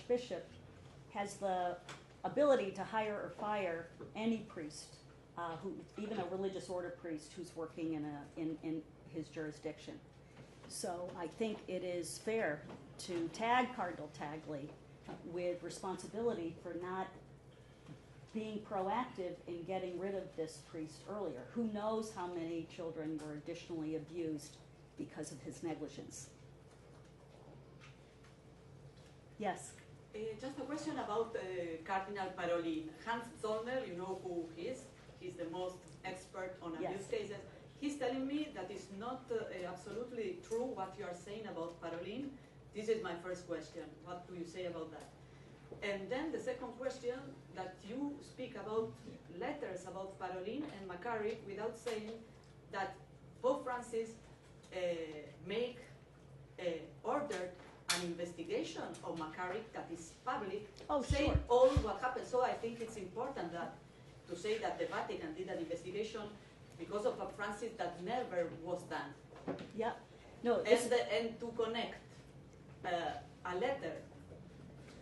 archbishop has the ability to hire or fire any priest, even a religious order priest who's working in his jurisdiction. So I think it is fair to tag Cardinal Tagle with responsibility for not being proactive in getting rid of this priest earlier. Who knows how many children were additionally abused because of his negligence. Yes? Just a question about Cardinal Parolin. Hans Zollner, you know who he is. He's the most expert on abuse cases. He's telling me that it's not absolutely true what you are saying about Parolin. This is my first question. What do you say about that? And then the second question, that you speak about letters about Parolin and McCarrick without saying that Pope Francis ordered an investigation of McCarrick that is public, saying all what happened. So I think it's important that to say that the Vatican did an investigation because of Pope Francis that never was done. Yeah. No. And to connect a letter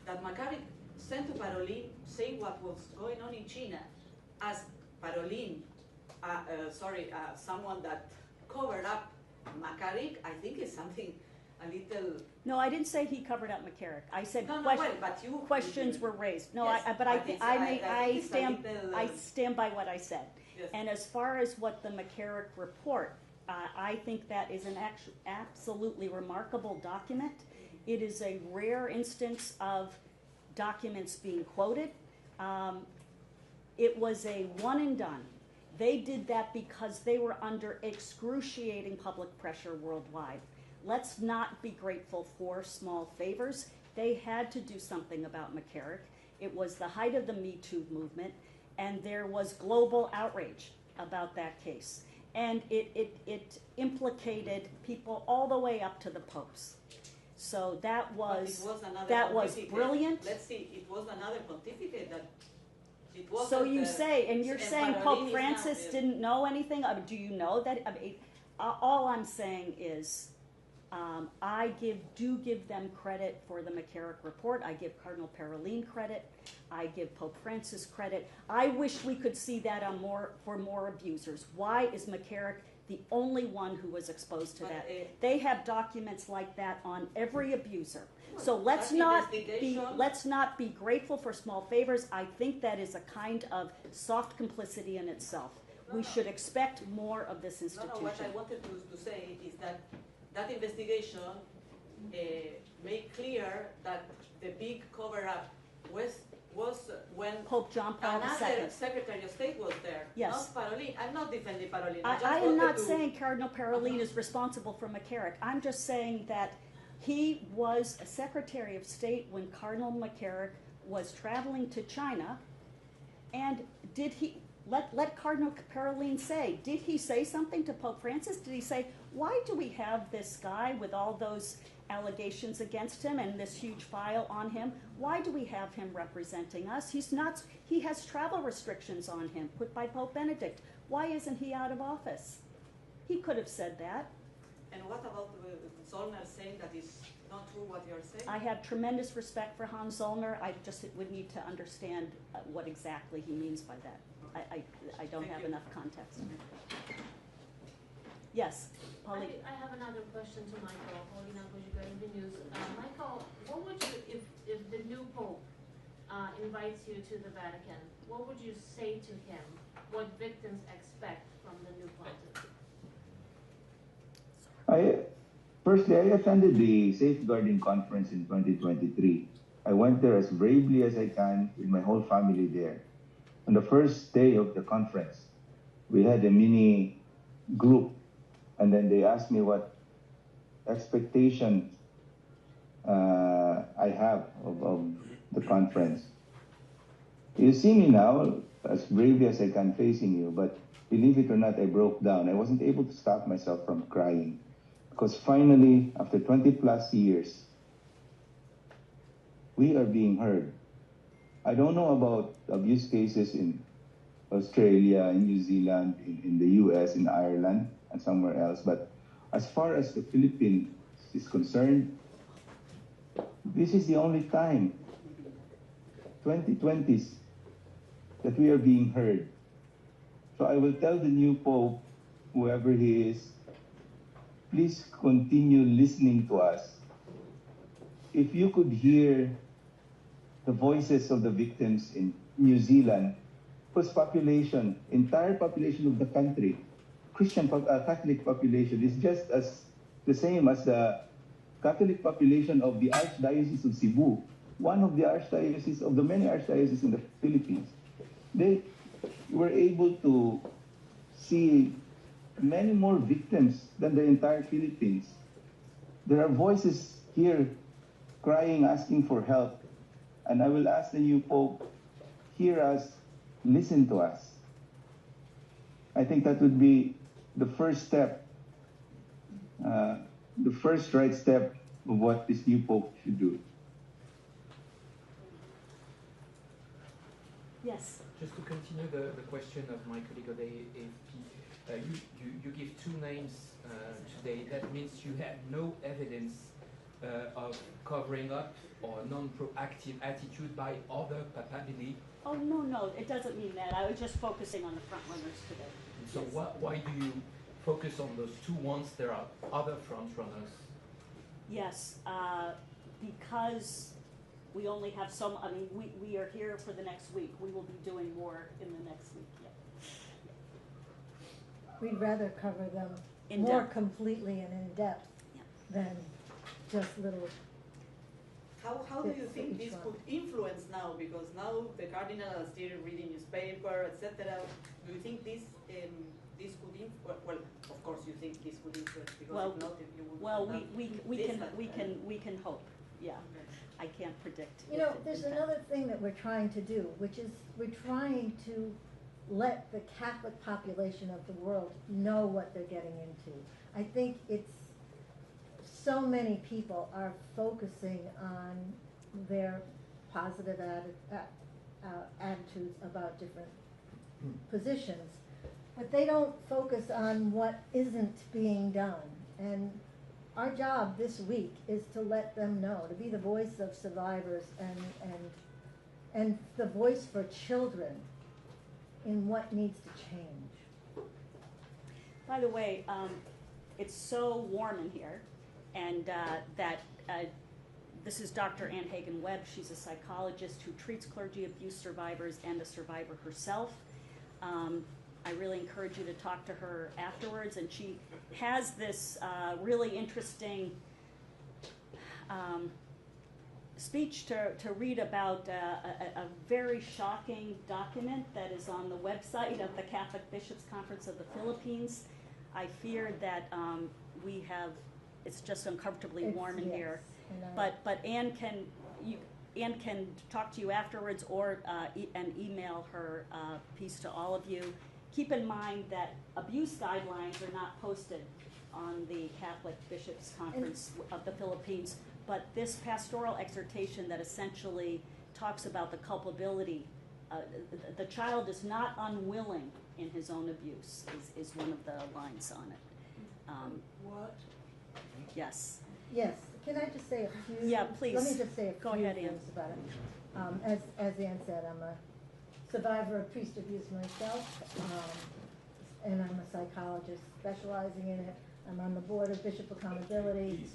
that McCarrick sent to Parolin saying what was going on in China as Parolin, someone that covered up McCarrick, I think is something a little... No, I didn't say he covered up McCarrick. I said questions were raised. No, yes, I stand by what I said. Yes. And as far as what the McCarrick report, I think that is an absolutely remarkable document. It is a rare instance of documents being quoted. It was a one and done. They did that because they were under excruciating public pressure worldwide. Let's not be grateful for small favors. They had to do something about McCarrick. It was the height of the Me Too movement, and there was global outrage about that case. And it implicated people all the way up to the popes. So that was brilliant. Let's see, it was another pontificate that it wasn't. So you say, and you're saying Pope Francis didn't know anything? Do you know that? I mean, all I'm saying is I do give them credit for the McCarrick report. I give Cardinal Parolin credit. I give Pope Francis credit. I wish we could see that for more abusers. Why is McCarrick the only one who was exposed to that? They have documents like that on every abuser. So let's not be grateful for small favors. I think that is a kind of soft complicity in itself. We should expect more of this institution. No, what I wanted to say is that that investigation made clear that the big cover-up was when Pope John Paul II. Another Secretary of State was there, yes. Not Parolin. I'm not defending Parolin. I am not saying Cardinal Parolin is responsible for McCarrick. I'm just saying that he was a Secretary of State when Cardinal McCarrick was traveling to China, and did he... Let Cardinal Parolin say, did he say something to Pope Francis? Did he say, why do we have this guy with all those allegations against him and this huge file on him? Why do we have him representing us? He has travel restrictions on him put by Pope Benedict. Why isn't he out of office? He could have said that. And what about Zollner saying that is not true what you're saying? I have tremendous respect for Hans Zollner. I just would need to understand what exactly he means by that. I don't have enough context. Yes, Polly. I have another question to Michael. Michael, what would you, if the new Pope invites you to the Vatican, what would you say to him? What victims expect from the new pontiff? Firstly, I attended the Safeguarding Conference in 2023. I went there as bravely as I can with my whole family there. On the first day of the conference, we had a mini group, and then they asked me what expectation I have of the conference. You see me now as bravely as I can facing you, but believe it or not, I broke down. I wasn't able to stop myself from crying because finally, after 20 plus years, we are being heard. I don't know about abuse cases in Australia, in New Zealand, in the US, in Ireland, and somewhere else. But as far as the Philippines is concerned, this is the only time 2020s that we are being heard. So I will tell the new Pope, whoever he is, please continue listening to us. If you could hear the voices of the victims in New Zealand, whose population, entire population of the country, Catholic population, is just as the same as the Catholic population of the Archdiocese of Cebu, one of the archdioceses of the many archdioceses in the Philippines. They were able to see many more victims than the entire Philippines. There are voices here crying, asking for help. And I will ask the new Pope, hear us, listen to us. I think that would be the first step, the first right step of what this new Pope should do. Yes. Just to continue the question of my colleague of the AFP, you give two names today. That means you have no evidence of covering up or non-proactive attitude by other papabili. Oh, no, it doesn't mean that. I was just focusing on the front runners today. So Yes. why do you focus on those two once there are other front runners? Yes, because we only have some, I mean, we are here for the next week. We will be doing more in the next week, yeah. We'd rather cover them In more depth. completely and in depth Yeah. than just little. How do you Yes, think each this one. could influence now? Because now the Cardinal is still reading newspaper, etc. Do you think this could influence? Well, of course you think this could influence because Well, if not, if you would Well, not we can hope, yeah. I can't predict. You if know, it- there's in fact- another thing that we're trying to do, which is we're trying to let the Catholic population of the world know what they're getting into. I think it's so many people are focusing on their positive attitudes about different positions, but they don't focus on what isn't being done. And our job this week is to let them know, to be the voice of survivors and the voice for children in what needs to change. By the way, it's so warm in here, and this is Dr. Ann Hagen-Webb. She's a psychologist who treats clergy abuse survivors and a survivor herself. I really encourage you to talk to her afterwards, and she has this really interesting speech to read about a very shocking document that is on the website of the Catholic Bishops' Conference of the Philippines. I fear that it's just uncomfortably warm in here. But Anne can talk to you afterwards or and email her piece to all of you. Keep in mind that abuse guidelines are not posted on the Catholic Bishops' Conference of the Philippines, but this pastoral exhortation that essentially talks about the culpability, the child is not unwilling in his own abuse, is one of the lines on it. What? Yes. Yes, can I just say a few? Yeah, please. Let me just say a Go few ahead, Ann. things about it. As Ann said, I'm a survivor of priest abuse myself, and I'm a psychologist specializing in it. I'm on the board of Bishop Accountability.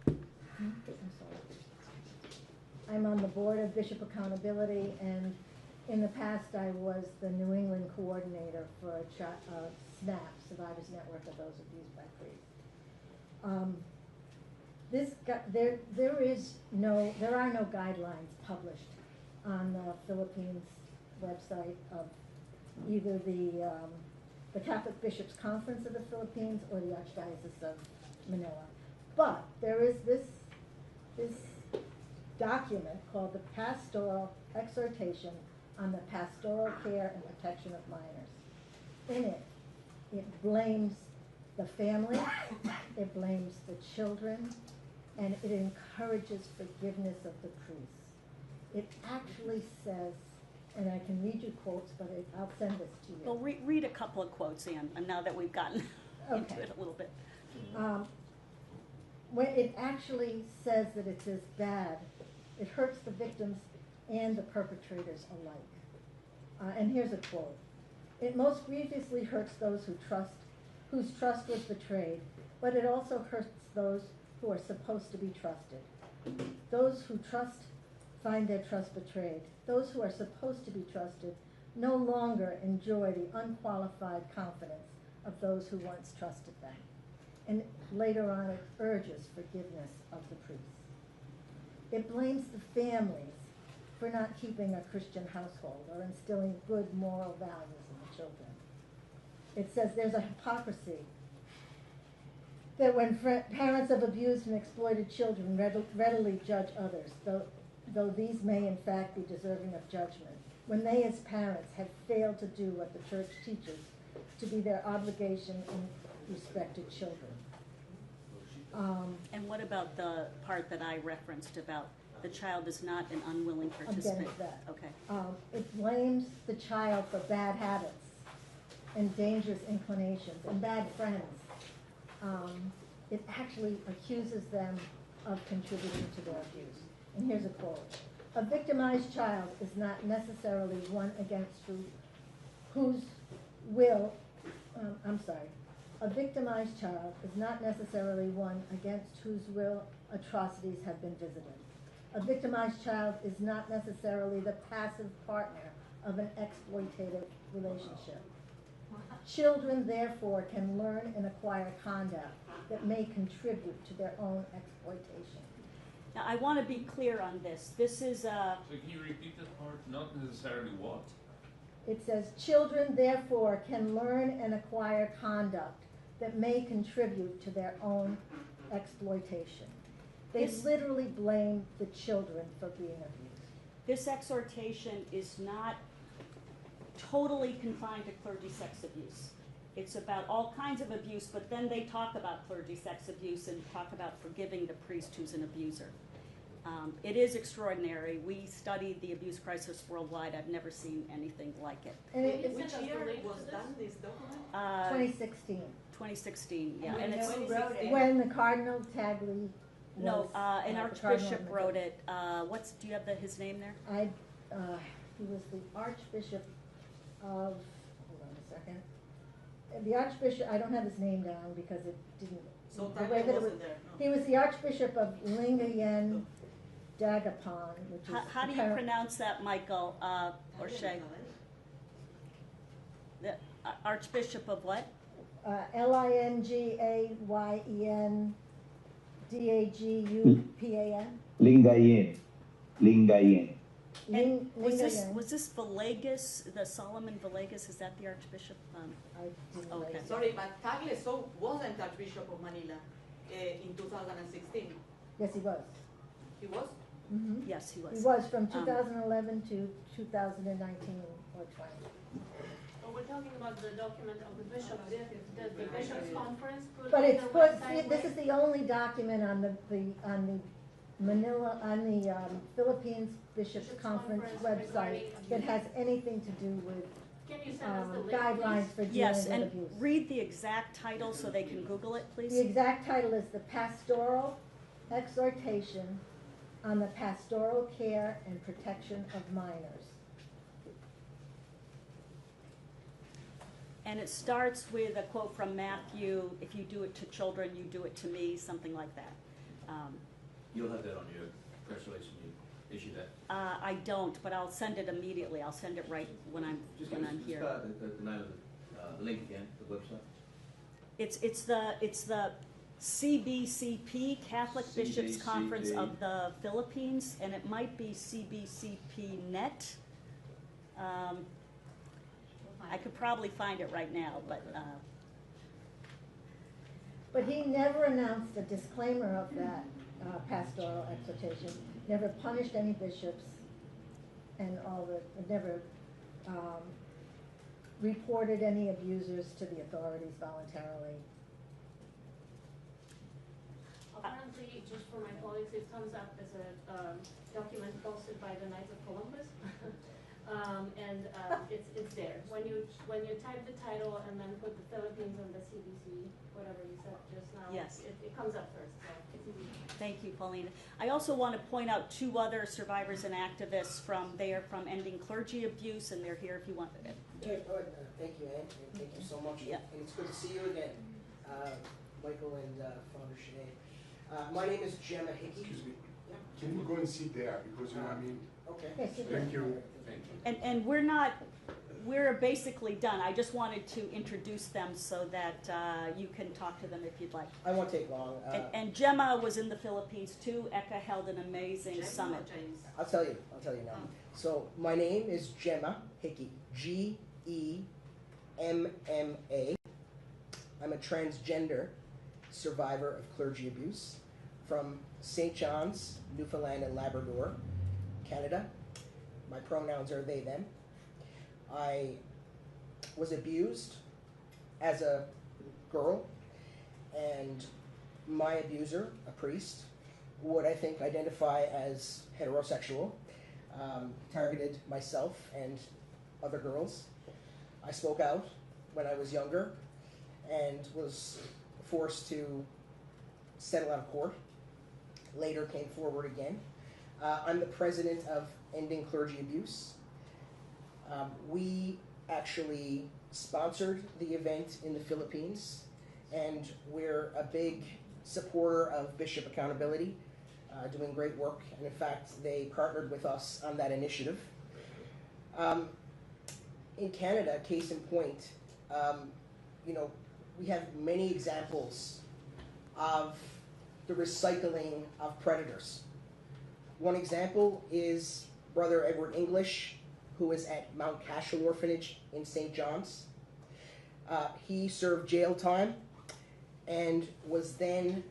I'm sorry. I'm on the board of Bishop Accountability, and in the past I was the New England coordinator for SNAP, Survivors Network of Those Abused by Priests. There are no guidelines published on the Philippines website of either the Catholic Bishops' Conference of the Philippines or the Archdiocese of Manila. But there is this document called the Pastoral Exhortation on the Pastoral Care and Protection of Minors. In it, it blames the family, it blames the children, and it encourages forgiveness of the priests. It actually says, and I can read you quotes, but I'll send this to you. Well, read a couple of quotes, Ann, and now that we've gotten into Okay. it a little bit. When it actually says that it's as bad, It hurts the victims and the perpetrators alike. And here's a quote. It most grievously hurts those whose trust was betrayed, but it also hurts those who are supposed to be trusted. Those who trust find their trust betrayed. Those who are supposed to be trusted no longer enjoy the unqualified confidence of those who once trusted them. And later on, it urges forgiveness of the priests. It blames the families for not keeping a Christian household or instilling good moral values in the children. It says there's a hypocrisy that when parents of abused and exploited children readily judge others, though these may in fact be deserving of judgment, when they as parents have failed to do what the church teaches to be their obligation in respect to children. And what about the part that I referenced about the child is not an unwilling I'm participant? getting to that. Okay. It blames the child for bad habits and dangerous inclinations and bad friends. It actually accuses them of contributing to their abuse. And here's a quote. A victimized child is not necessarily one against whose will, a victimized child is not necessarily one against whose will atrocities have been visited. A victimized child is not necessarily the passive partner of an exploitative relationship. Children, therefore, can learn and acquire conduct that may contribute to their own exploitation. Now, I want to be clear on this. This is a... So can you repeat that part? Not necessarily what? It says, children, therefore, can learn and acquire conduct that may contribute to their own exploitation. They literally blame the children for being abused. This exhortation is not totally confined to clergy sex abuse. It's about all kinds of abuse, but then they talk about clergy sex abuse and talk about forgiving the priest who's an abuser. It is extraordinary. We studied the abuse crisis worldwide. I've never seen anything like it. And Which year was done this document? 2016. 2016, yeah. And and it's, when wrote it? When the Cardinal Tagle no, was, an the archbishop Cardinal wrote it. Do you have his name there? He was the Archbishop of, hold on a second. The Archbishop, I don't have his name down because it didn't. So the Tagle way that it wasn't was, there, no? He was the Archbishop of Lingayen Dagapon, which is. How do you pronounce that, Michael, or Shay? The Archbishop of what? Lingayen Dagupan. Lingayen. Lingayen. And was Lingayen. this Villegas, the Solomon Villegas? Is that the Archbishop? I didn't Okay. write it. Sorry, but Tagle wasn't Archbishop of Manila in 2016. Yes, he was. He was? Mm-hmm. Yes, he was. He was from 2011 to 2019 or 20. Well, we're talking about the document of the bishop. Does the bishops' conference put But on it's their put, website? this is the only document on the Manila, on the Philippines Bishops' Bishops' Conference Conference website regarding that abuse. has anything to do with Can you send us the link, guidelines please? for dealing Yes, with and abuse. read the exact title so they can Google it, please. The exact title is The Pastoral Exhortation on the Pastoral Care and Protection of Minors. And it starts with a quote from Matthew, if you do it to children, you do it to me, something like that. You'll have that on your press release when you issue that. I don't, but I'll send it immediately. I'll send it right when I'm here. The name of the link again, the website. It's the CBCP, Catholic Bishops CBCP. Conference of the Philippines, and it might be CBCP Net. I could probably find it right now, but But he never announced a disclaimer of that pastoral exhortation, never punished any bishops, and never reported any abusers to the authorities voluntarily. Apparently, just for my colleagues, it comes up as a document posted by the Knights of Columbus. It's there. When you type the title and then put the Philippines and the CBC, whatever you said just now, Yes. it comes up first. So it's easy. Thank you, Paulina. I also want to point out 2 other survivors and activists from Ending Clergy Abuse, and they're here if you want it. Okay, thank you, Ann, and thank you so much. Yeah. And it's good to see you again, Michael and Father Sinead. My name is Gemma Hickey. Excuse me. Yeah. Can you go and sit there, because, you know, I mean, Okay. Yes, it thank is. you. And we're basically done. I just wanted to introduce them so that you can talk to them if you'd like. I won't take long. And Gemma was in the Philippines too. Eka held an amazing James summit. or James? I'll tell you now. So my name is Gemma Hickey, Gemma. I'm a transgender survivor of clergy abuse from St. John's, Newfoundland and Labrador, Canada. My pronouns are they, them. I was abused as a girl, and my abuser, a priest, would I think identify as heterosexual, targeted myself and other girls. I spoke out when I was younger and was forced to settle out of court. Later came forward again. I'm the president of Ending Clergy Abuse. We actually sponsored the event in the Philippines, and we're a big supporter of bishop accountability, doing great work, and in fact, they partnered with us on that initiative. In Canada, case in point, we have many examples of the recycling of predators. One example is Brother Edward English, who was at Mount Cashel Orphanage in St. John's. He served jail time and was then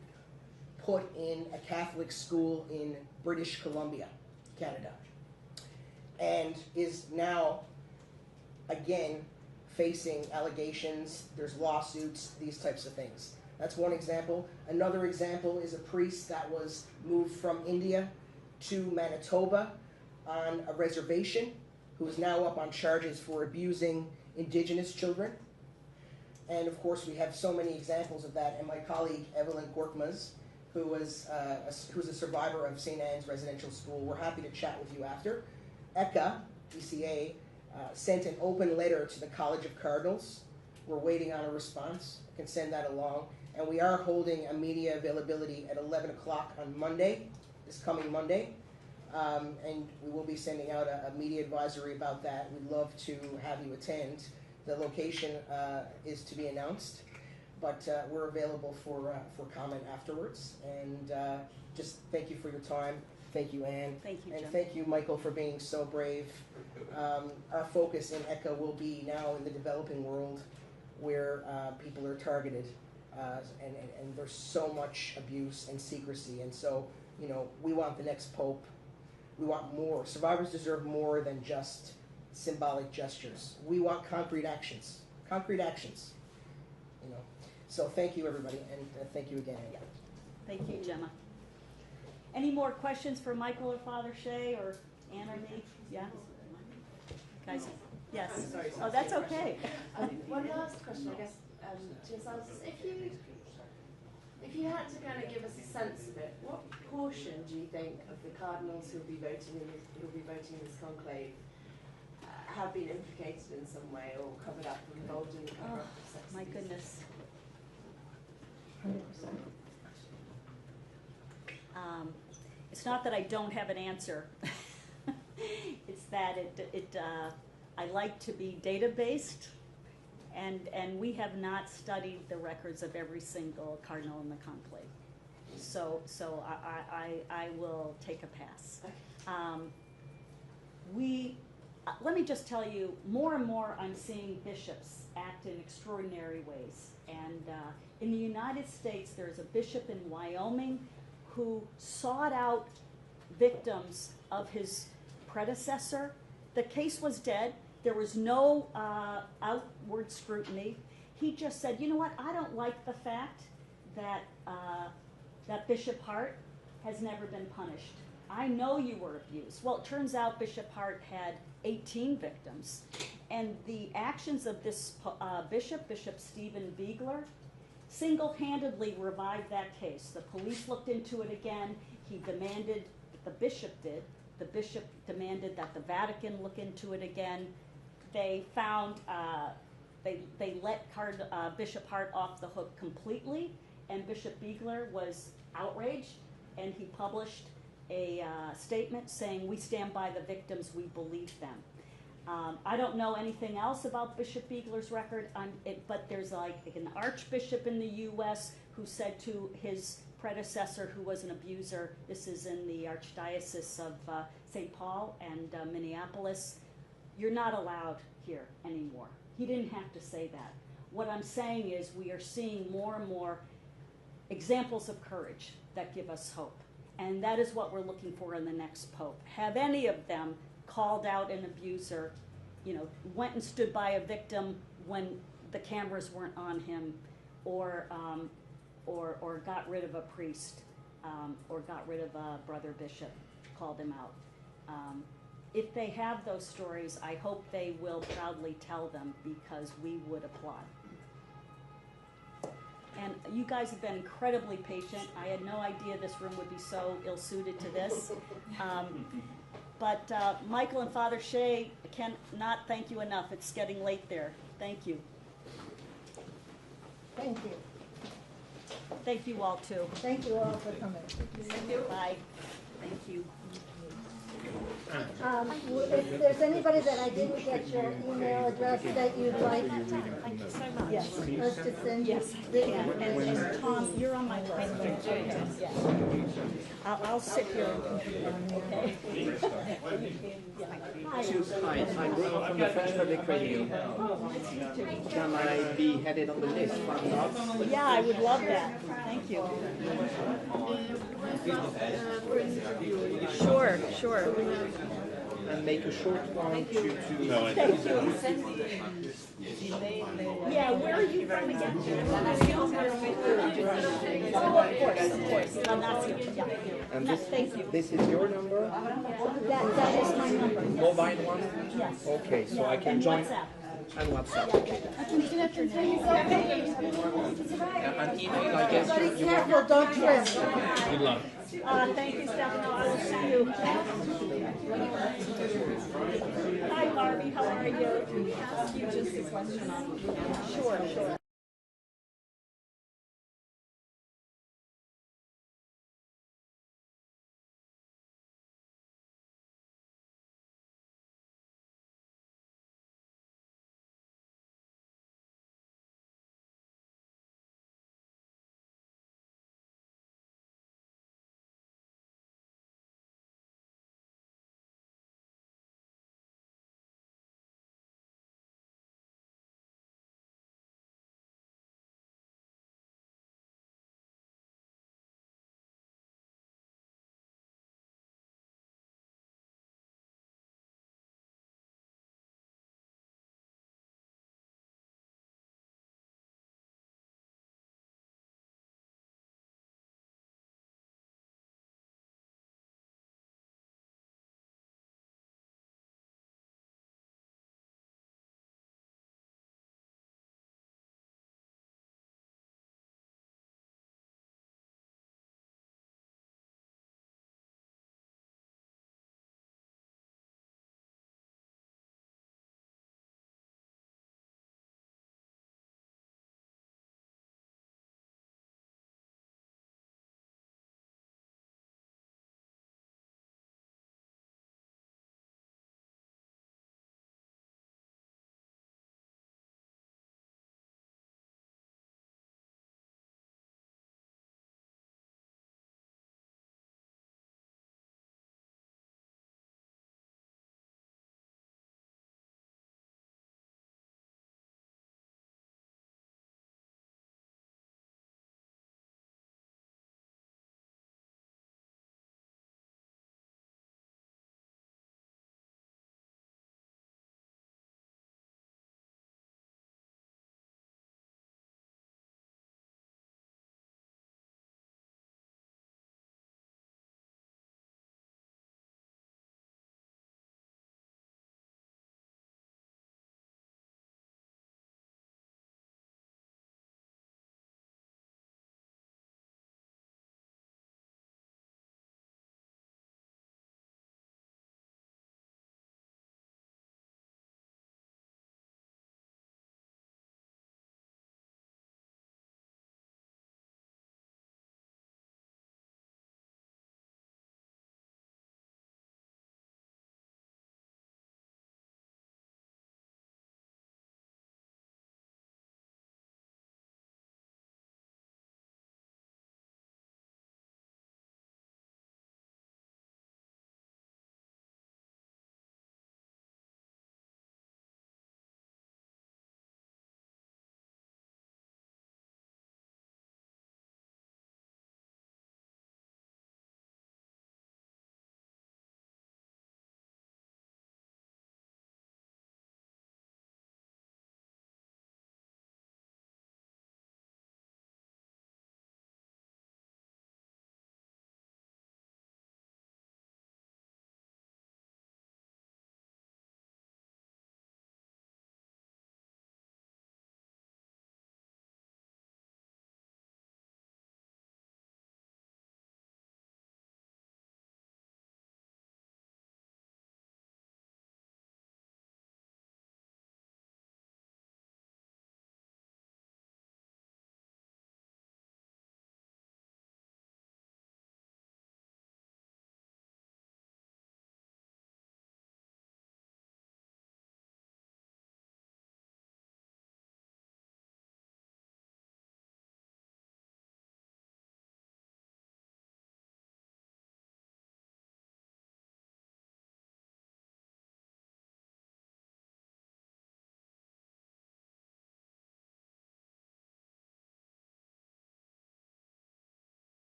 put in a Catholic school in British Columbia, Canada, and is now again facing allegations. There's lawsuits, these types of things. That's one example. Another example is a priest that was moved from India to Manitoba on a reservation, who is now up on charges for abusing Indigenous children. And of course, we have so many examples of that. And my colleague Evelyn Korkmaz, who's a survivor of St. Anne's Residential School, we're happy to chat with you after. ECA, sent an open letter to the College of Cardinals. We're waiting on a response. I can send that along. And we are holding a media availability at 11 o'clock on Monday, this coming Monday. And we will be sending out a media advisory about that. We'd love to have you attend. The location is to be announced, but we're available for comment afterwards. And just thank you for your time. Thank you, Anne. Thank you, Jim. And thank you, Michael, for being so brave. Our focus in ECHA will be now in the developing world, where people are targeted, and there's so much abuse and secrecy. And so, we want the next pope. We want more. Survivors deserve more than just symbolic gestures. We want concrete actions. Concrete actions. So thank you, everybody, and thank you again, Anne. Thank you, Gemma. Any more questions for Michael or Father Shea or Anne or me? Yeah? Guys? Yes. I'm sorry, Oh, that's okay. One last question, I guess, to yourselves. If you had to kind of give us a sense of it, what portion do you think of the cardinals who'll be voting in this conclave have been implicated in some way or covered up or involved in the cover-up of sex My abuse? goodness. 100%. It's not that I don't have an answer. It's that I like to be data-based, and we have not studied the records of every single cardinal in the conclave. So I will take a pass. Let me just tell you, more and more I'm seeing bishops act in extraordinary ways. And in the United States, there's a bishop in Wyoming who sought out victims of his predecessor. The case was dead. There was no outward scrutiny. He just said, you know what, I don't like the fact that that Bishop Hart has never been punished. I know you were abused. Well, it turns out Bishop Hart had 18 victims. And the actions of this Bishop Stephen Biegler, single-handedly revived that case. The police looked into it again. He demanded, the bishop demanded that the Vatican look into it again. They found, they let Bishop Hart off the hook completely, and Bishop Biegler was outraged, and he published a statement saying, "We stand by the victims, we believe them." I don't know anything else about Bishop Biegler's record, but there's like an archbishop in the U.S. who said to his predecessor, who was an abuser, this is in the Archdiocese of St. Paul and Minneapolis, "You're not allowed here anymore." He didn't have to say that. What I'm saying is we are seeing more and more examples of courage that give us hope. And that is what we're looking for in the next pope. Have any of them called out an abuser, went and stood by a victim when the cameras weren't on him, or got rid of a priest, or got rid of a brother bishop, called him out. If they have those stories, I hope they will proudly tell them, because we would applaud. And you guys have been incredibly patient. I had no idea this room would be so ill-suited to this. But Michael and Father Shea, I cannot thank you enough. It's getting late there. Thank you. Thank you. Thank you all, too. Thank you all for coming. Thank you. Bye. Thank you. If there's anybody that I didn't get your email address that you'd like. Thank you so much. Yes, let's just send you. Yes, I can. And Tom, you're on my list. Okay. Yes. I'll sit here. Okay. Hi, I'm Bruno from the French Public Radio. Can I be headed on the list for the dogs? Yeah, I would love that. Thank you. Sure, sure. And make a short one to Thank you. Yeah, where are you from again? Oh, of course. That's it. Yeah. And No, thank you. this is your number? That is my number. Yes. Mobile one? Yes. Okay, so I can And join. WhatsApp. And WhatsApp, okay. An email, I guess. Be careful, don't trip. Good luck. Thank you, Stefano. I will see you. Hi, Barbie. How are you? Just a question on. Sure.